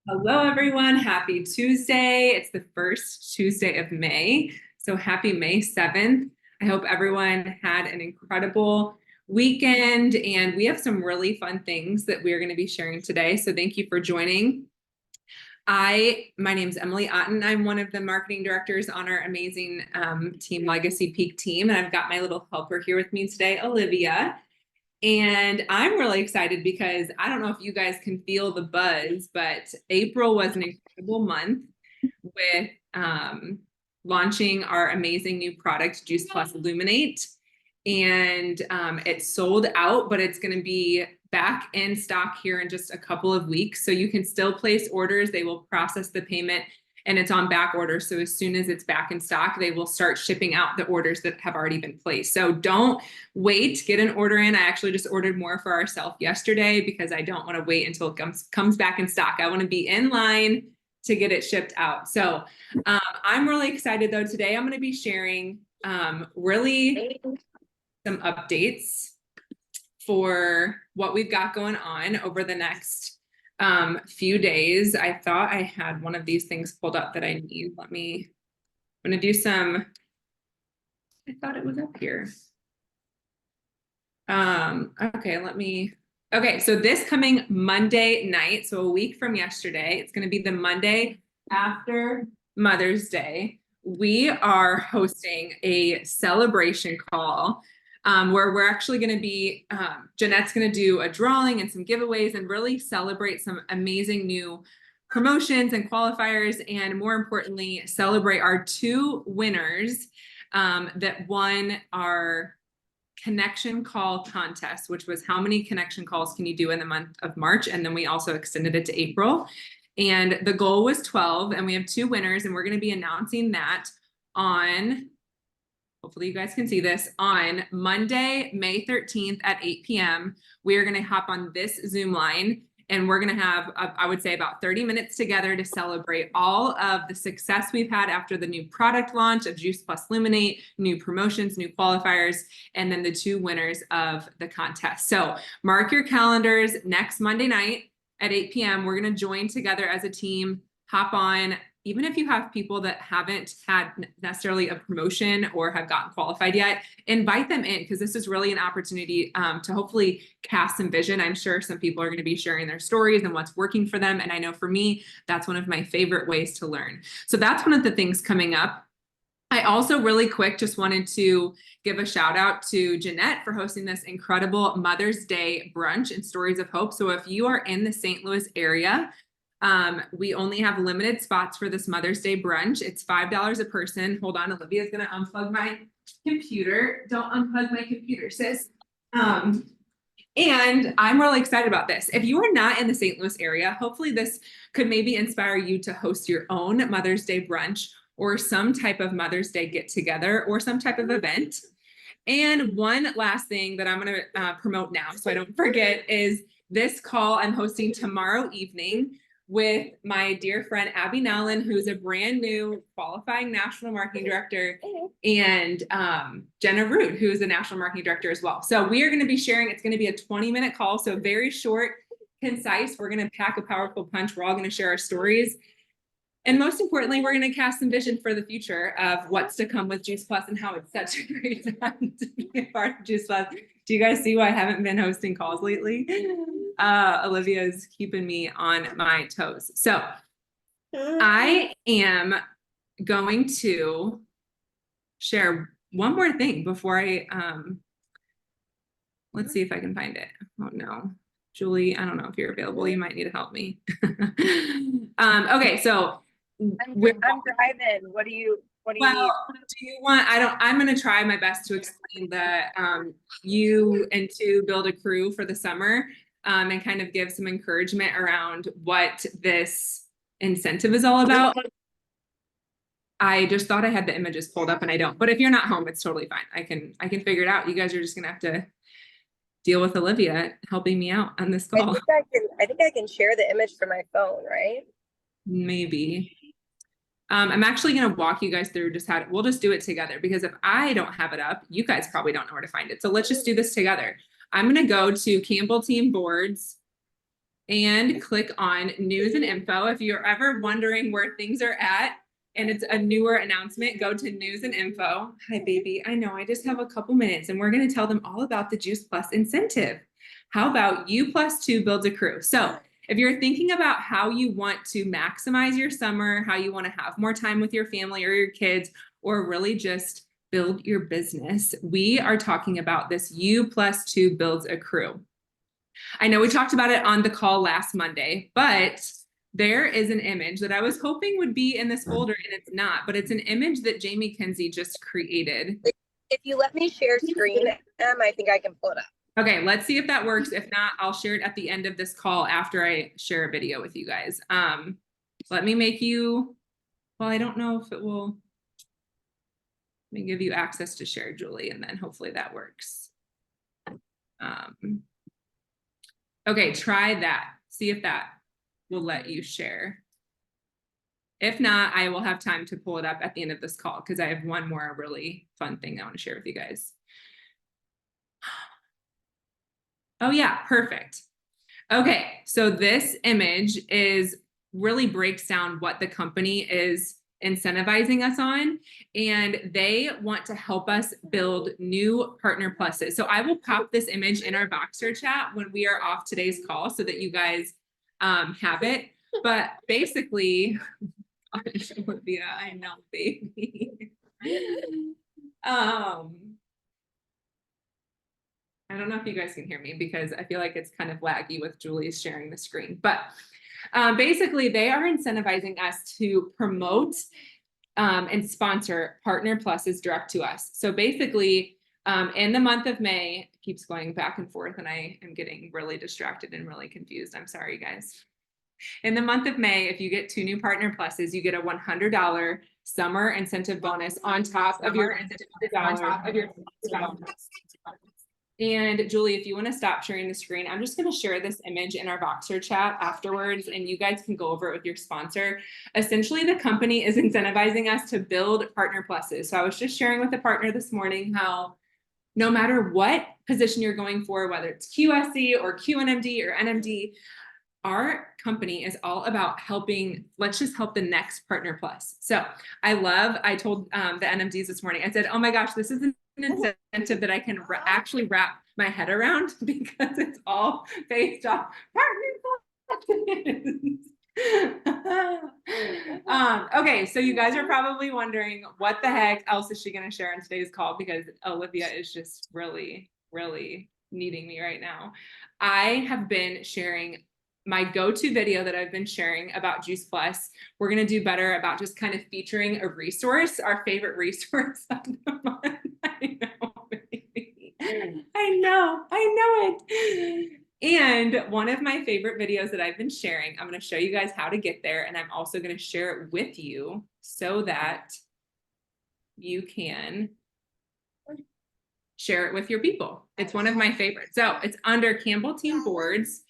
Hello, everyone. Happy Tuesday. It's the first Tuesday of May. So happy May 7th. I hope everyone had an incredible weekend, and we have some really fun things that we're going to be sharing today. So thank you for joining. My name is Emily Otten. I'm one of the marketing directors on our amazing Team Legacy Peak team, and I've got my little helper here with me today, Olivia. And I'm really excited because I don't know if you guys can feel the buzz, but April was an incredible month with launching our amazing new product, Juice Plus Illuminate. And it's sold out, but it's going to be back in stock here in just a couple of weeks. So you can still place orders. They will process the payment and it's on back order. So as soon as it's back in stock, they will start shipping out the orders that have already been placed. So don't wait, get an order in. I actually just ordered more for ourselves yesterday because I don't want to wait until it comes back in stock. I want to be in line to get it shipped out. So I'm really excited though. Today I'm going to be sharing really some updates for what we've got going on over the next few days. I thought I had one of these things pulled up that I need. I'm gonna do some, I thought it was up here. Okay, so this coming Monday night, so a week from yesterday, it's gonna be the Monday after Mother's Day. We are hosting a celebration call where we're actually going to be, Jeanette's going to do a drawing and some giveaways and really celebrate some amazing new promotions and qualifiers, and more importantly, celebrate our two winners that won our connection call contest, which was how many connection calls can you do in the month of March? And then we also extended it to April. And the goal was 12, and we have two winners, and we're going to be announcing that on, hopefully you guys can see this, on Monday, May 13th at 8 p.m. We are going to hop on this Zoom line, and we're going to have, I would say, about 30 minutes together to celebrate all of the success we've had after the new product launch of Juice Plus Illuminate, new promotions, new qualifiers, and then the two winners of the contest. So mark your calendars next Monday night at 8 p.m. We're going to join together as a team, hop on. Even if you have people that haven't had necessarily a promotion or have gotten qualified yet, invite them in, because this is really an opportunity to hopefully cast some vision. I'm sure some people are going to be sharing their stories and what's working for them. And I know for me, that's one of my favorite ways to learn. So that's one of the things coming up. I also really quick just wanted to give a shout out to Jeanette for hosting this incredible Mother's Day brunch and Stories of Hope. So if you are in the St. Louis area, we only have limited spots for this Mother's Day brunch. It's $5 a person. Hold on, Olivia's gonna unplug my computer. Don't unplug my computer, sis. And I'm really excited about this. If you are not in the St. Louis area, hopefully this could maybe inspire you to host your own Mother's Day brunch or some type of Mother's Day get together or some type of event. And one last thing that I'm going to promote now, so I don't forget, is this call I'm hosting tomorrow evening with my dear friend Abby Nowlin, who's a brand new qualifying national marketing director, and Jenna Root, who is a national marketing director as well. So we are going to be sharing. It's going to be a 20-minute call, so very short, concise. We're going to pack a powerful punch. We're all going to share our stories. And most importantly, we're going to cast some vision for the future of what's to come with Juice Plus and how it's such a great time to be a part of Juice Plus. Do you guys see why I haven't been hosting calls lately? Olivia is keeping me on my toes. So I am going to share one more thing before I, let's see if I can find it. Oh no. Julie, I don't know if you're available. You might need to help me. Okay, so I'm driving. What do you need? Do you want, I'm going to try my best to explain the, you and to build a crew for the summer, and kind of give some encouragement around what this incentive is all about. I just thought I had the images pulled up and I don't, but if you're not home, it's totally fine. I can figure it out. You guys are just going to have to deal with Olivia helping me out on this call. I think I can share the image from my phone, right? Maybe. I'm actually going to walk you guys through just we'll just do it together, because if I don't have it up, you guys probably don't know where to find it. So let's just do this together. I'm going to go to Campbell Team Boards. and click on news and info. If you're ever wondering where things are at and it's a newer announcement, go to news and info. Hi, baby. I know I just have a couple minutes and we're going to tell them all about the Juice Plus incentive. How about U+2 builds a crew? So if you're thinking about how you want to maximize your summer, how you want to have more time with your family or your kids, or really just build your business, we are talking about this U+2 builds a crew. I know we talked about it on the call last Monday, but there is an image that I was hoping would be in this folder and it's not, but it's an image that Jamie Kinsey just created. If you let me share screen, I think I can pull it up. Okay, let's see if that works. If not, I'll share it at the end of this call after I share a video with you guys. Let me make you, well, I don't know if it will, let me give you access to share, Julie, and then hopefully that works. Okay, try that. See if that will let you share. If not, I will have time to pull it up at the end of this call because I have one more really fun thing I want to share with you guys. Oh yeah, perfect. Okay, so this image really breaks down what the company is incentivizing us on, and they want to help us build new partner pluses. So I will pop this image in our Voxer chat when we are off today's call so that you guys have it. But basically, Olivia, I know, baby. I don't know if you guys can hear me because I feel like it's kind of laggy with Julie's sharing the screen, but basically they are incentivizing us to promote and sponsor partner pluses direct to us. So basically in the month of May, it keeps going back and forth and I am getting really distracted and really confused. I'm sorry, guys. In the month of May, if you get 2 new partner pluses, you get a $100 summer incentive bonus on top of your And Julie, if you want to stop sharing the screen, I'm just going to share this image in our Voxer chat afterwards, and you guys can go over it with your sponsor. Essentially, the company is incentivizing us to build partner pluses. So I was just sharing with a partner this morning how no matter what position you're going for, whether it's QSC or QNMD or NMD, our company is all about helping, let's just help the next partner plus. So I told the NMDs this morning, I said, oh my gosh, this is an incentive that I can actually wrap my head around because it's all based off partner pluses. Okay, so you guys are probably wondering what the heck else is she going to share on today's call because Olivia is just really, really needing me right now. I have been sharing my go-to video that I've been sharing about Juice Plus. We're going to do better about just kind of featuring a resource, our favorite resource of the month. I know, baby. I know it. And one of my favorite videos that I've been sharing, I'm going to show you guys how to get there. And I'm also going to share it with you so that you can share it with your people. It's one of my favorites. So it's under Campbell Team Boards,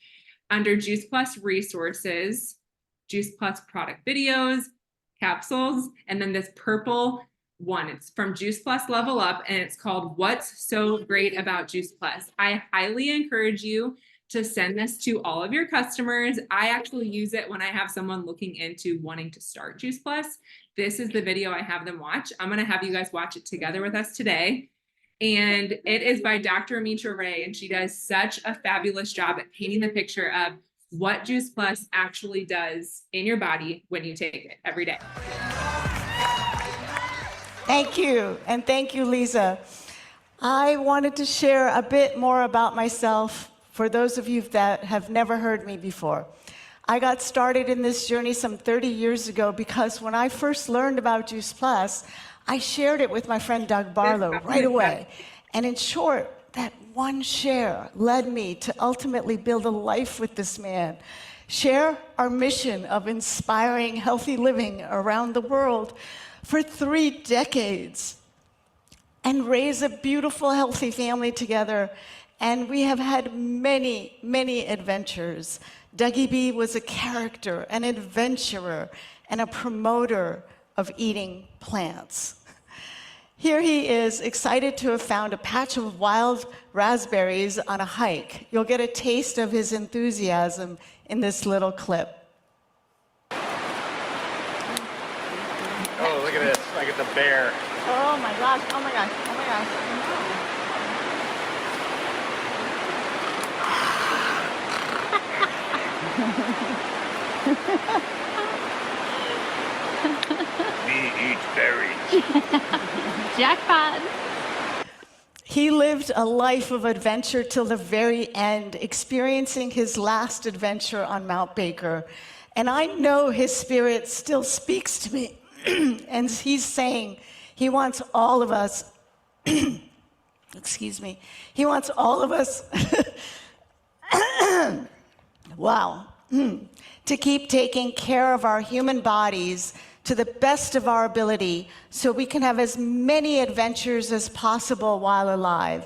under Juice Plus resources, Juice Plus product videos, capsules, and then this purple one. It's from Juice Plus Level Up, and it's called What's So Great About Juice Plus. I highly encourage you to send this to all of your customers. I actually use it when I have someone looking into wanting to start Juice Plus. This is the video I have them watch. I'm going to have you guys watch it together with us today. And it is by Dr. Amitra Ray, and she does such a fabulous job at painting the picture of what Juice Plus actually does in your body when you take it every day. Thank you, and thank you, Lisa. I wanted to share a bit more about myself for those of you that have never heard me before. I got started in this journey some 30 years ago because when I first learned about Juice Plus, I shared it with my friend Doug Barlow right away. And in short, that one share led me to ultimately build a life with this man, share our mission of inspiring healthy living around the world for 3 decades, and raise a beautiful, healthy family together. And we have had many, many adventures. Dougie B was a character, an adventurer, and a promoter of eating plants. Here he is, excited to have found a patch of wild raspberries on a hike. You'll get a taste of his enthusiasm in this little clip. Oh, look at this. Like it's a bear. Oh my gosh, oh my gosh, oh my gosh. Me eat berries. Jackpot. He lived a life of adventure till the very end, experiencing his last adventure on Mount Baker. And I know his spirit still speaks to me. And he's saying he wants all of us, excuse me, he wants all of us, wow, to keep taking care of our human bodies to the best of our ability so we can have as many adventures as possible while alive.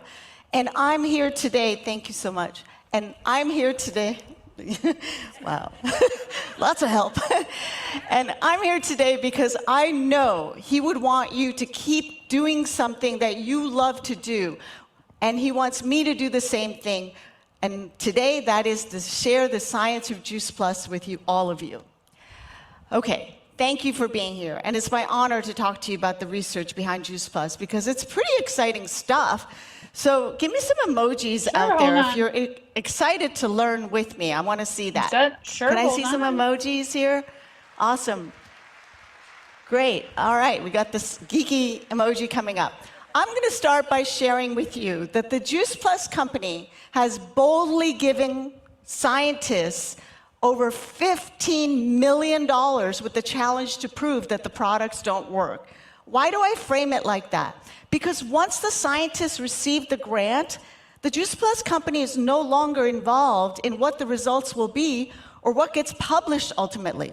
And I'm here today, thank you so much, and I'm here today, wow, lots of help. And I'm here today because I know he would want you to keep doing something that you love to do, and he wants me to do the same thing. And today, that is to share the science of Juice Plus with you, all of you. Okay. Thank you for being here. And it's my honor to talk to you about the research behind Juice Plus because it's pretty exciting stuff. So give me some emojis out there if you're excited to learn with me. I want to see that. Sure. Can I see some emojis here? Awesome. Great. All right. We got this geeky emoji coming up. I'm going to start by sharing with you that the Juice Plus company has boldly given scientists over $15 million with the challenge to prove that the products don't work. Why do I frame it like that? Because once the scientists receive the grant, the Juice Plus company is no longer involved in what the results will be or what gets published ultimately.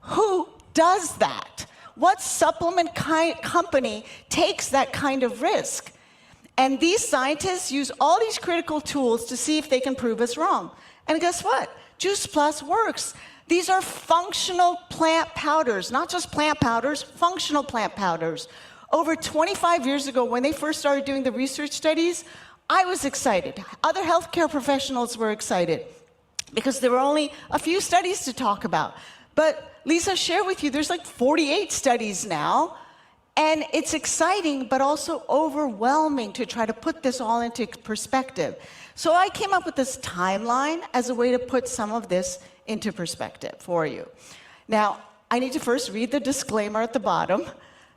Who does that? What supplement company takes that kind of risk? And these scientists use all these critical tools to see if they can prove us wrong. And guess what? Juice Plus works. These are functional plant powders, not just plant powders, functional plant powders. Over 25 years ago, when they first started doing the research studies, I was excited. Other healthcare professionals were excited because there were only a few studies to talk about. But Lisa shared with you, there's like 48 studies now, and it's exciting, but also overwhelming to try to put this all into perspective. So I came up with this timeline as a way to put some of this into perspective for you. Now, I need to first read the disclaimer at the bottom.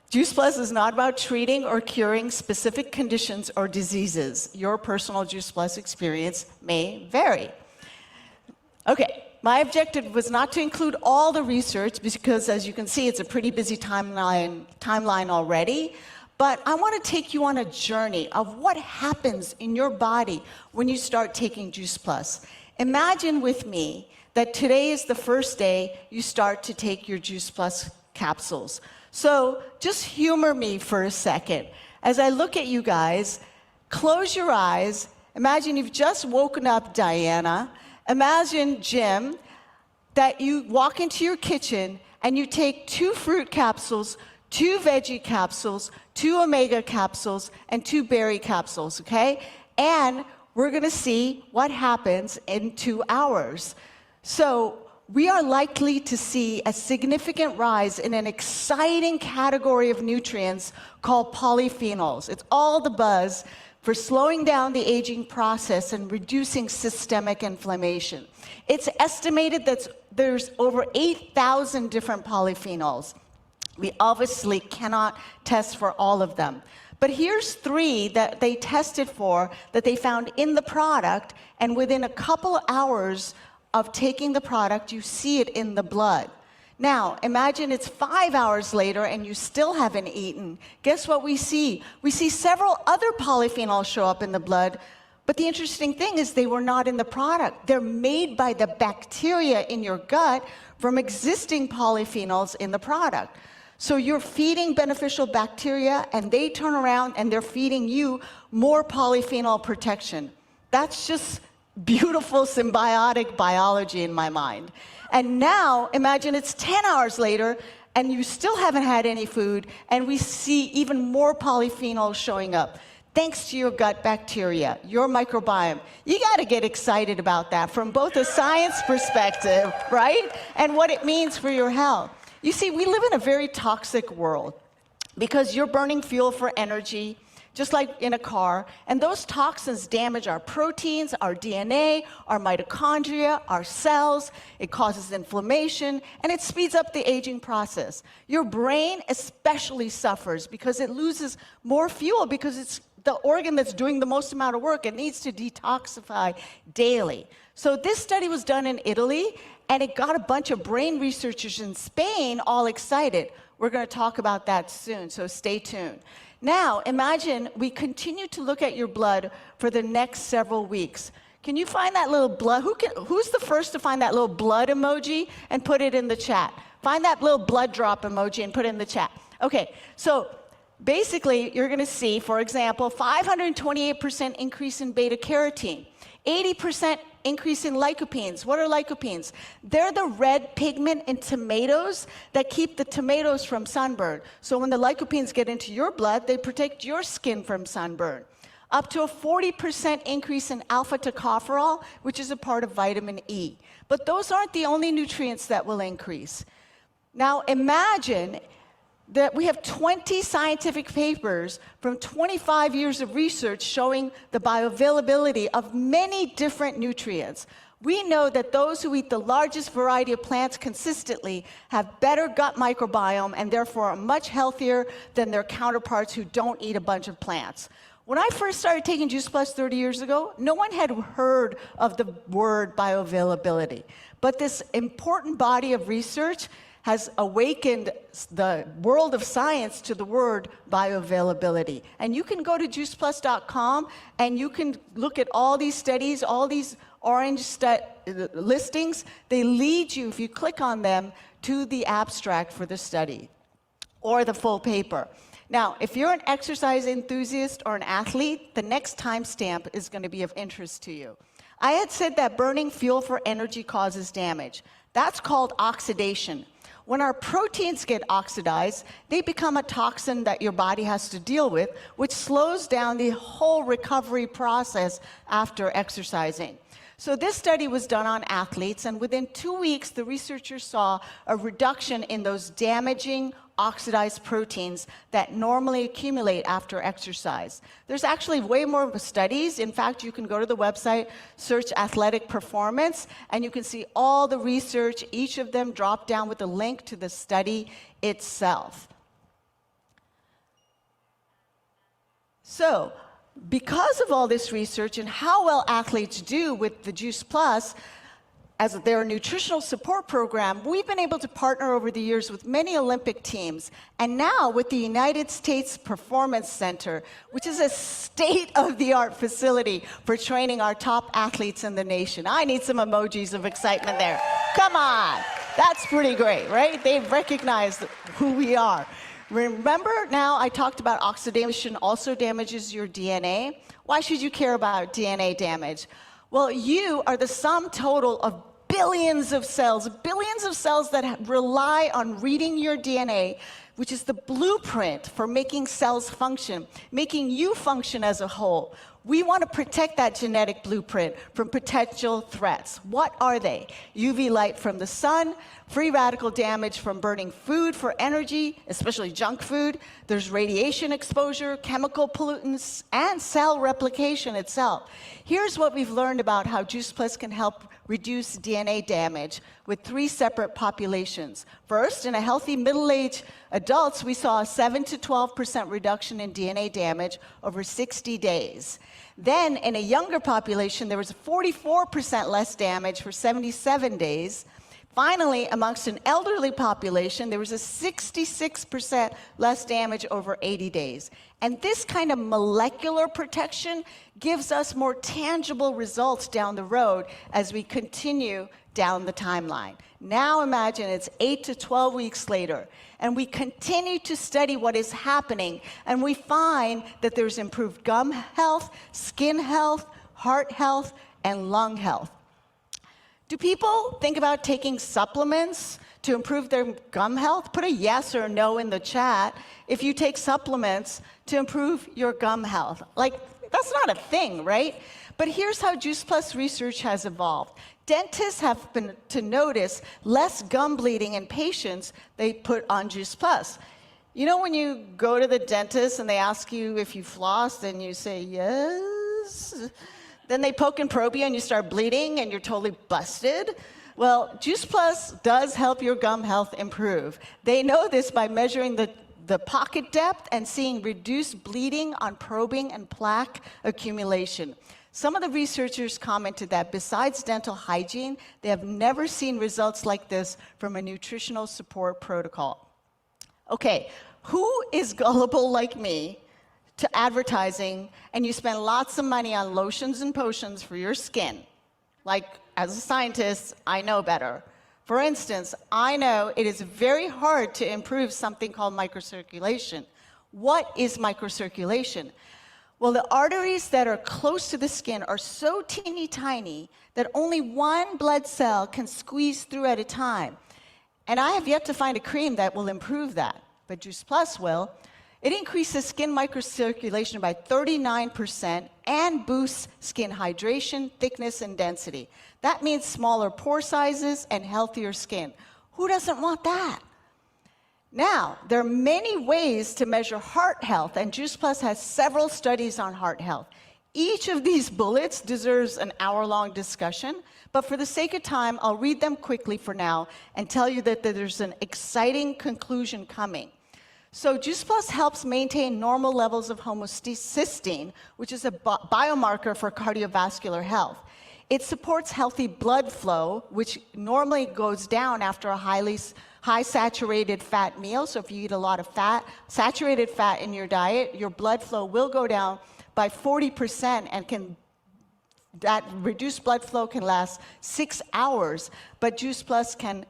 Juice Plus is not about treating or curing specific conditions or diseases. Your personal Juice Plus experience may vary. Okay, my objective was not to include all the research because, as you can see, it's a pretty busy timeline already. But I want to take you on a journey of what happens in your body when you start taking Juice Plus. Imagine with me that today is the first day you start to take your Juice Plus capsules. So just humor me for a second. As I look at you guys, close your eyes. Imagine you've just woken up Diana. Imagine, Jim, that you walk into your kitchen and you take 2 fruit capsules, 2 veggie capsules, 2 omega capsules, and 2 berry capsules, okay? And we're gonna see what happens in 2 hours. So we are likely to see a significant rise in an exciting category of nutrients called polyphenols. It's all the buzz for slowing down the aging process and reducing systemic inflammation. It's estimated that there's over 8,000 different polyphenols. We obviously cannot test for all of them. But here's 3 that they tested for that they found in the product, and within a couple of hours of taking the product, you see it in the blood. Now, imagine it's 5 hours later and you still haven't eaten. Guess what we see? We see several other polyphenols show up in the blood, but the interesting thing is they were not in the product. They're made by the bacteria in your gut from existing polyphenols in the product. So you're feeding beneficial bacteria, and they turn around and they're feeding you more polyphenol protection. That's just beautiful symbiotic biology in my mind. And now, imagine it's 10 hours later, and you still haven't had any food, and we see even more polyphenols showing up. thanks to your gut bacteria, your microbiome. You got to get excited about that from both a science perspective, right? And what it means for your health. You see, we live in a very toxic world because you're burning fuel for energy, just like in a car, and those toxins damage our proteins, our DNA, our mitochondria, our cells. It causes inflammation, and it speeds up the aging process. Your brain especially suffers because it loses more fuel because it's the organ that's doing the most amount of work. It needs to detoxify daily. So this study was done in Italy, and it got a bunch of brain researchers in Spain all excited. We're going to talk about that soon, so stay tuned. Now, imagine we continue to look at your blood for the next several weeks. Can you find that little blood? Who's the first to find that little blood emoji and put it in the chat? Find that little blood drop emoji and put it in the chat. Okay, so basically, you're going to see, for example, 528% increase in beta carotene, 80% increase in lycopenes. What are lycopenes? They're the red pigment in tomatoes that keep the tomatoes from sunburn. So when the lycopenes get into your blood, they protect your skin from sunburn. Up to a 40% increase in alpha tocopherol, which is a part of vitamin E. But those aren't the only nutrients that will increase. Now imagine that we have 20 scientific papers from 25 years of research showing the bioavailability of many different nutrients. We know that those who eat the largest variety of plants consistently have better gut microbiome and therefore are much healthier than their counterparts who don't eat a bunch of plants. When I first started taking Juice Plus 30 years ago, no one had heard of the word bioavailability. But this important body of research has awakened the world of science to the word bioavailability. And you can go to juiceplus.com and you can look at all these studies, all these orange listings. They lead you, if you click on them, to the abstract for the study or the full paper. Now, if you're an exercise enthusiast or an athlete, the next timestamp is going to be of interest to you. I had said that burning fuel for energy causes damage. That's called oxidation. When our proteins get oxidized, they become a toxin that your body has to deal with, which slows down the whole recovery process after exercising. So this study was done on athletes, and within 2 weeks, the researchers saw a reduction in those damaging oxidized proteins that normally accumulate after exercise. There's actually way more studies. In fact, you can go to the website, search athletic performance, and you can see all the research, each of them drop down with a link to the study itself. So, because of all this research and how well athletes do with the Juice Plus as their nutritional support program, we've been able to partner over the years with many Olympic teams, and now with the United States Performance Center, which is a state-of-the-art facility for training our top athletes in the nation. I need some emojis of excitement there. Come on, that's pretty great, right? They've recognized who we are. Remember now I talked about oxidation also damages your DNA? Why should you care about DNA damage? Well, you are the sum total of billions of cells that rely on reading your DNA, which is the blueprint for making cells function, making you function as a whole. We want to protect that genetic blueprint from potential threats. What are they? UV light from the sun, free radical damage from burning food for energy, especially junk food. There's radiation exposure, chemical pollutants, and cell replication itself. Here's what we've learned about how Juice Plus can help reduce DNA damage with 3 separate populations. First, in a healthy middle-aged adults, we saw a 7 to 12% reduction in DNA damage over 60 days. Then, in a younger population, there was 44% less damage for 77 days. Finally, amongst an elderly population, there was a 66% less damage over 80 days. And this kind of molecular protection gives us more tangible results down the road as we continue down the timeline. Now imagine it's 8 to 12 weeks later, and we continue to study what is happening, and we find that there's improved gum health, skin health, heart health, and lung health. Do people think about taking supplements to improve their gum health? Put a yes or no in the chat if you take supplements to improve your gum health. Like, that's not a thing, right? But here's how Juice Plus research has evolved. Dentists have been to notice less gum bleeding in patients they put on Juice Plus. You know when you go to the dentist and they ask you if you flossed and you say yes? Then they poke and probe you and you start bleeding and you're totally busted? Well, Juice Plus does help your gum health improve. They know this by measuring the pocket depth and seeing reduced bleeding on probing and plaque accumulation. Some of the researchers commented that besides dental hygiene, they have never seen results like this from a nutritional support protocol. Okay, who is gullible like me to advertising and you spend lots of money on lotions and potions for your skin? Like, as a scientist, I know better. For instance, I know it is very hard to improve something called microcirculation. What is microcirculation? Well, the arteries that are close to the skin are so teeny tiny that only one blood cell can squeeze through at a time. And I have yet to find a cream that will improve that, but Juice Plus will. It increases skin microcirculation by 39% and boosts skin hydration, thickness, and density. That means smaller pore sizes and healthier skin. Who doesn't want that? Now, there are many ways to measure heart health, and Juice Plus has several studies on heart health. Each of these bullets deserves an hour-long discussion, but for the sake of time, I'll read them quickly for now and tell you that there's an exciting conclusion coming. So Juice Plus helps maintain normal levels of homocysteine, which is a biomarker for cardiovascular health. It supports healthy blood flow, which normally goes down after a high saturated fat meal. So if you eat a lot of saturated fat in your diet, your blood flow will go down by 40% and that reduced blood flow can last 6 hours, but Juice Plus can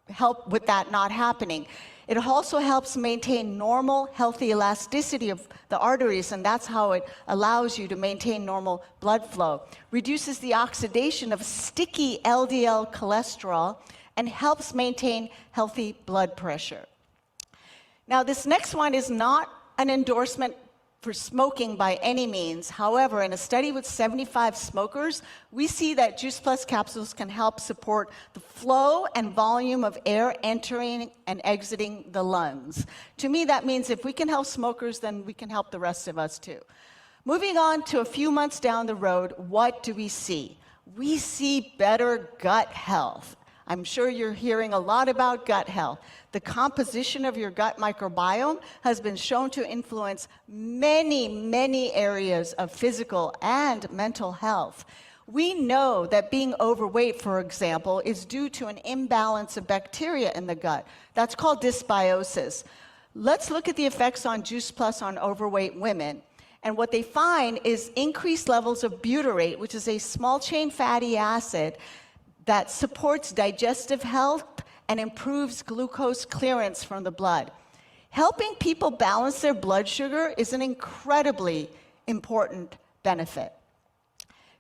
help with that not happening. It also helps maintain normal, healthy elasticity of the arteries, and that's how it allows you to maintain normal blood flow. Reduces the oxidation of sticky LDL cholesterol and helps maintain healthy blood pressure. Now, this next one is not an endorsement for smoking by any means. However, in a study with 75 smokers, we see that Juice Plus capsules can help support the flow and volume of air entering and exiting the lungs. To me, that means if we can help smokers, then we can help the rest of us too. Moving on to a few months down the road, what do we see? We see better gut health. I'm sure you're hearing a lot about gut health. The composition of your gut microbiome has been shown to influence many, many areas of physical and mental health. We know that being overweight, for example, is due to an imbalance of bacteria in the gut. That's called dysbiosis. Let's look at the effects on Juice Plus on overweight women. And what they find is increased levels of butyrate, which is a small-chain fatty acid that supports digestive health and improves glucose clearance from the blood. Helping people balance their blood sugar is an incredibly important benefit.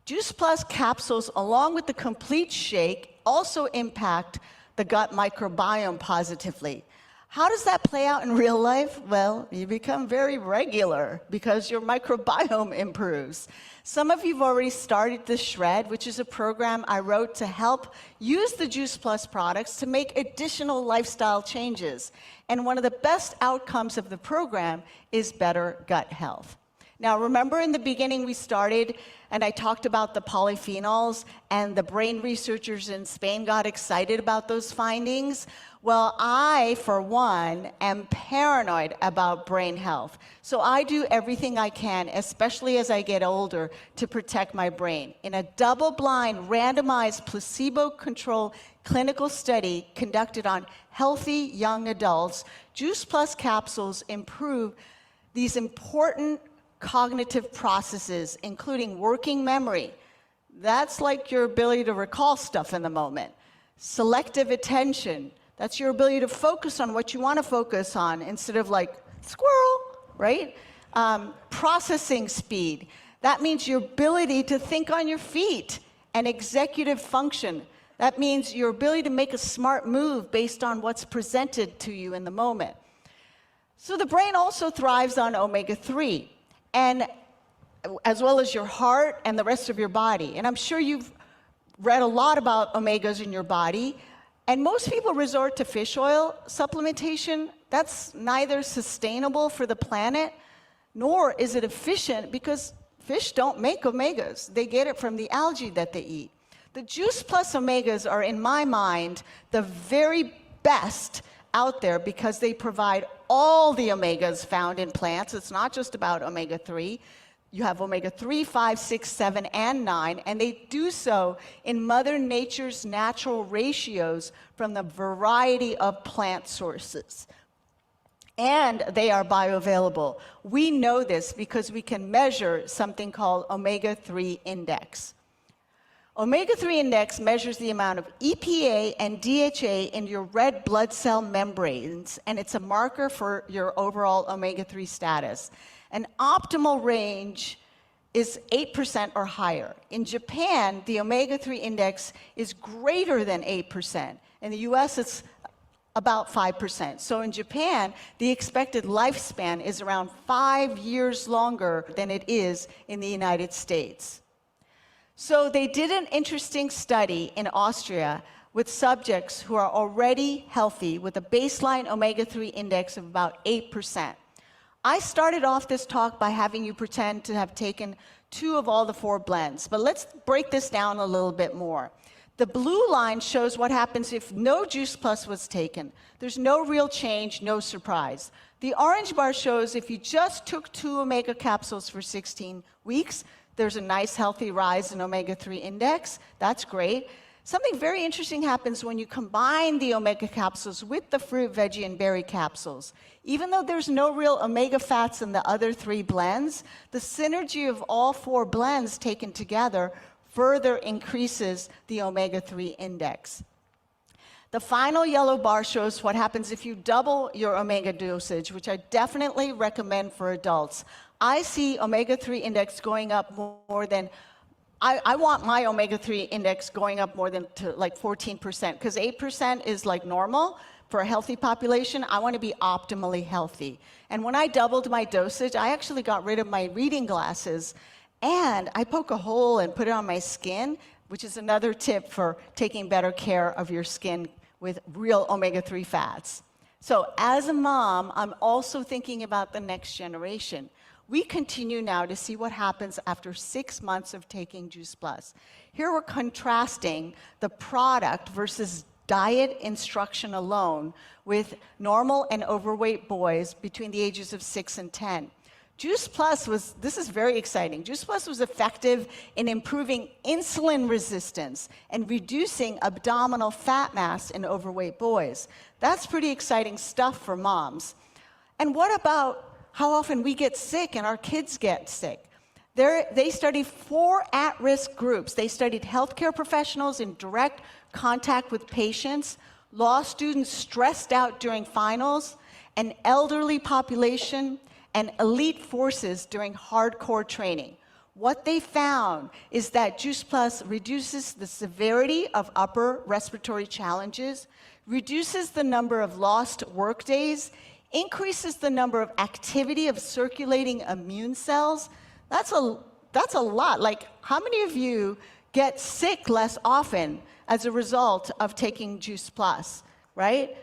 Juice Plus capsules, along with the complete shake, also impact the gut microbiome positively. How does that play out in real life? Well, you become very regular because your microbiome improves. Some of you have already started the Shred, which is a program I wrote to help use the Juice Plus products to make additional lifestyle changes. And one of the best outcomes of the program is better gut health. Now, remember in the beginning we started and I talked about the polyphenols and the brain researchers in Spain got excited about those findings? Well, I, for one, am paranoid about brain health. So I do everything I can, especially as I get older, to protect my brain. In a double-blind, randomized, placebo-controlled clinical study conducted on healthy young adults, Juice Plus capsules improve these important cognitive processes, including working memory. That's like your ability to recall stuff in the moment. Selective attention. That's your ability to focus on what you want to focus on instead of like, squirrel, right? Processing speed. That means your ability to think on your feet. And executive function. That means your ability to make a smart move based on what's presented to you in the moment. So the brain also thrives on omega-3, and as well as your heart and the rest of your body. And I'm sure you've read a lot about omegas in your body, and most people resort to fish oil supplementation. That's neither sustainable for the planet, nor is it efficient because fish don't make omegas. They get it from the algae that they eat. The Juice Plus omegas are, in my mind, the very best out there because they provide all the omegas found in plants. It's not just about omega-3. You have omega-3, 5, 6, 7, and 9, and they do so in Mother Nature's natural ratios from the variety of plant sources. And they are bioavailable. We know this because we can measure something called omega-3 index. Omega-3 index measures the amount of EPA and DHA in your red blood cell membranes, and it's a marker for your overall omega-3 status. An optimal range is 8% or higher. In Japan, the omega-3 index is greater than 8%. In the US, it's about 5%. So in Japan, the expected lifespan is around 5 years longer than it is in the United States. So they did an interesting study in Austria with subjects who are already healthy with a baseline omega-3 index of about 8%. I started off this talk by having you pretend to have taken 2 of all the 4 blends, but let's break this down a little bit more. The blue line shows what happens if no Juice Plus was taken. There's no real change, no surprise. The orange bar shows if you just took 2 omega capsules for 16 weeks, there's a nice healthy rise in omega-3 index. That's great. Something very interesting happens when you combine the omega capsules with the fruit, veggie, and berry capsules. Even though there's no real omega fats in the other 3 blends, the synergy of all 4 blends taken together further increases the omega-3 index. The final yellow bar shows what happens if you double your omega dosage, which I definitely recommend for adults. I see omega-3 index going up more than, I want my omega-3 index going up more than to like 14%, because 8% is like normal for a healthy population. I want to be optimally healthy. And when I doubled my dosage, I actually got rid of my reading glasses, and I poke a hole and put it on my skin, which is another tip for taking better care of your skin with real omega-3 fats. So as a mom, I'm also thinking about the next generation. We continue now to see what happens after 6 months of taking Juice Plus. Here we're contrasting the product versus diet instruction alone with normal and overweight boys between the ages of 6 and 10. Juice Plus was, this is very exciting, Juice Plus was effective in improving insulin resistance and reducing abdominal fat mass in overweight boys. That's pretty exciting stuff for moms. And what about how often we get sick and our kids get sick? They studied 4 at-risk groups. They studied healthcare professionals in direct contact with patients, law students stressed out during finals, an elderly population, and elite forces during hardcore training. What they found is that Juice Plus reduces the severity of upper respiratory challenges, reduces the number of lost workdays, increases the number of activity of circulating immune cells. That's a lot. Like, how many of you get sick less often as a result of taking Juice Plus, right?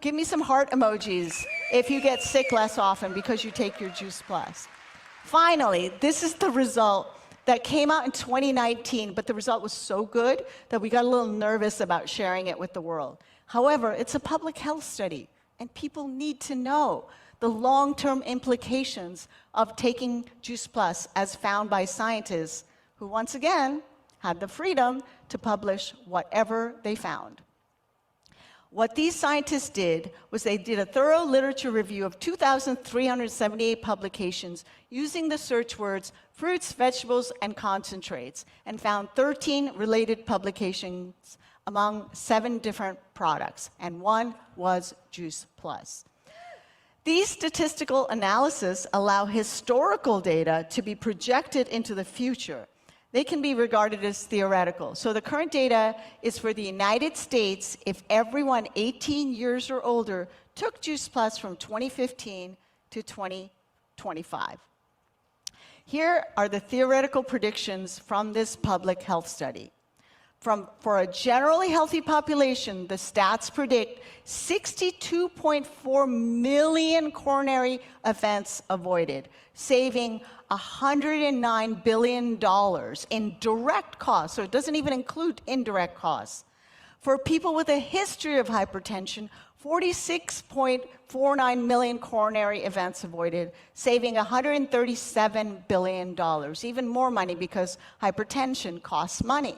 Give me some heart emojis if you get sick less often because you take your Juice Plus. Finally, this is the result that came out in 2019, but the result was so good that we got a little nervous about sharing it with the world. However, it's a public health study, and people need to know the long-term implications of taking Juice Plus as found by scientists who, once again, had the freedom to publish whatever they found. What these scientists did was they did a thorough literature review of 2,378 publications using the search words fruits, vegetables, and concentrates, and found 13 related publications among 7 different products, and one was Juice Plus. These statistical analyses allow historical data to be projected into the future. they can be regarded as theoretical. So the current data is for the United States if everyone 18 years or older took Juice Plus from 2015 to 2025. Here are the theoretical predictions from this public health study. For a generally healthy population, the stats predict 62.4 million coronary events avoided, saving $109 billion in direct costs, so it doesn't even include indirect costs. For people with a history of hypertension, 46.49 million coronary events avoided, saving $137 billion, even more money because hypertension costs money.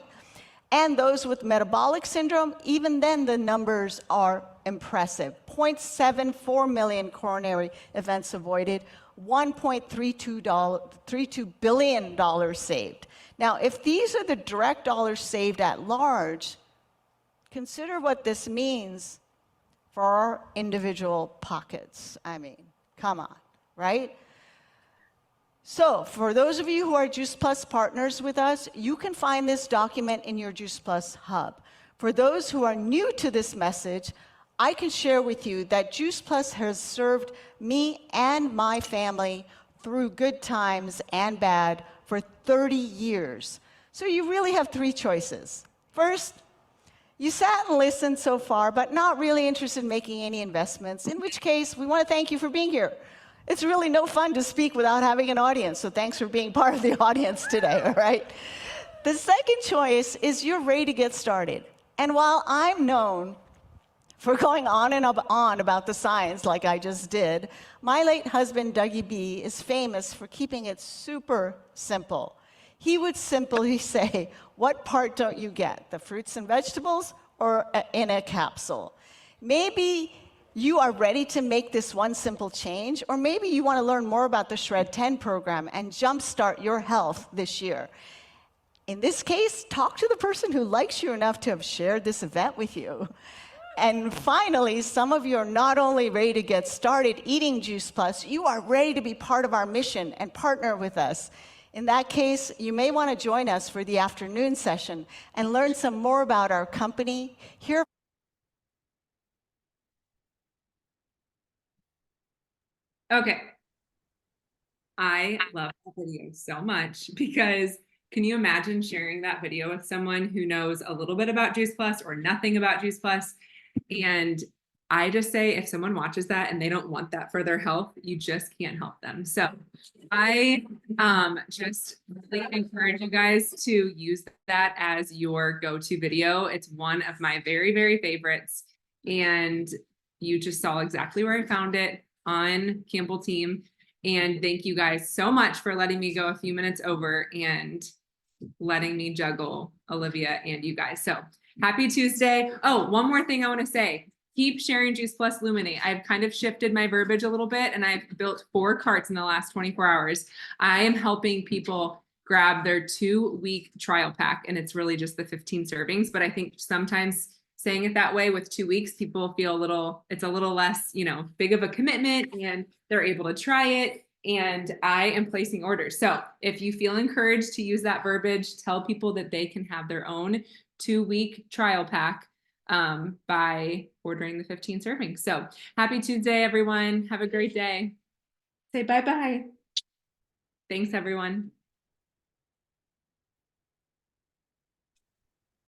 And those with metabolic syndrome, even then the numbers are impressive. 0.74 million coronary events avoided, $1.32 billion saved. Now, if these are the direct dollars saved at large, consider what this means for our individual pockets. I mean, come on, right? So, for those of you who are Juice Plus partners with us, you can find this document in your Juice Plus hub. For those who are new to this message, I can share with you that Juice Plus has served me and my family through good times and bad for 30 years. So you really have three choices. First, you sat and listened so far, but not really interested in making any investments, in which case we want to thank you for being here. It's really no fun to speak without having an audience, so thanks for being part of the audience today, all right? The second choice is you're ready to get started. And while I'm known for going on and on about the science like I just did, my late husband, Dougie B., is famous for keeping it super simple. He would simply say, what part don't you get, the fruits and vegetables or in a capsule? Maybe you are ready to make this one simple change, or maybe you want to learn more about the Shred 10 program and jumpstart your health this year. In this case, talk to the person who likes you enough to have shared this event with you. And finally, some of you are not only ready to get started eating Juice Plus, you are ready to be part of our mission and partner with us. In that case, you may want to join us for the afternoon session and learn some more about our company, hear. Okay. I love that video so much because can you imagine sharing that video with someone who knows a little bit about Juice Plus or nothing about Juice Plus? And I just say, if someone watches that and they don't want that for their health, you just can't help them. So I just really encourage you guys to use that as your go-to video. It's one of my very, very favorites. And you just saw exactly where I found it on Campbell Team. And thank you guys so much for letting me go a few minutes over and letting me juggle Olivia and you guys. So happy Tuesday. Oh, one more thing I want to say. Keep sharing Juice Plus Luminate. I've kind of shifted my verbiage a little bit and I've built 4 carts in the last 24 hours. I am helping people grab their 2-week trial pack and it's really just the 15 servings. But I think sometimes saying it that way with 2 weeks, people feel it's a little less, big of a commitment and they're able to try it. And I am placing orders. So if you feel encouraged to use that verbiage, tell people that they can have their own 2-week trial pack by ordering the 15 servings. So happy Tuesday, everyone. Have a great day. Say bye-bye. Thanks, everyone.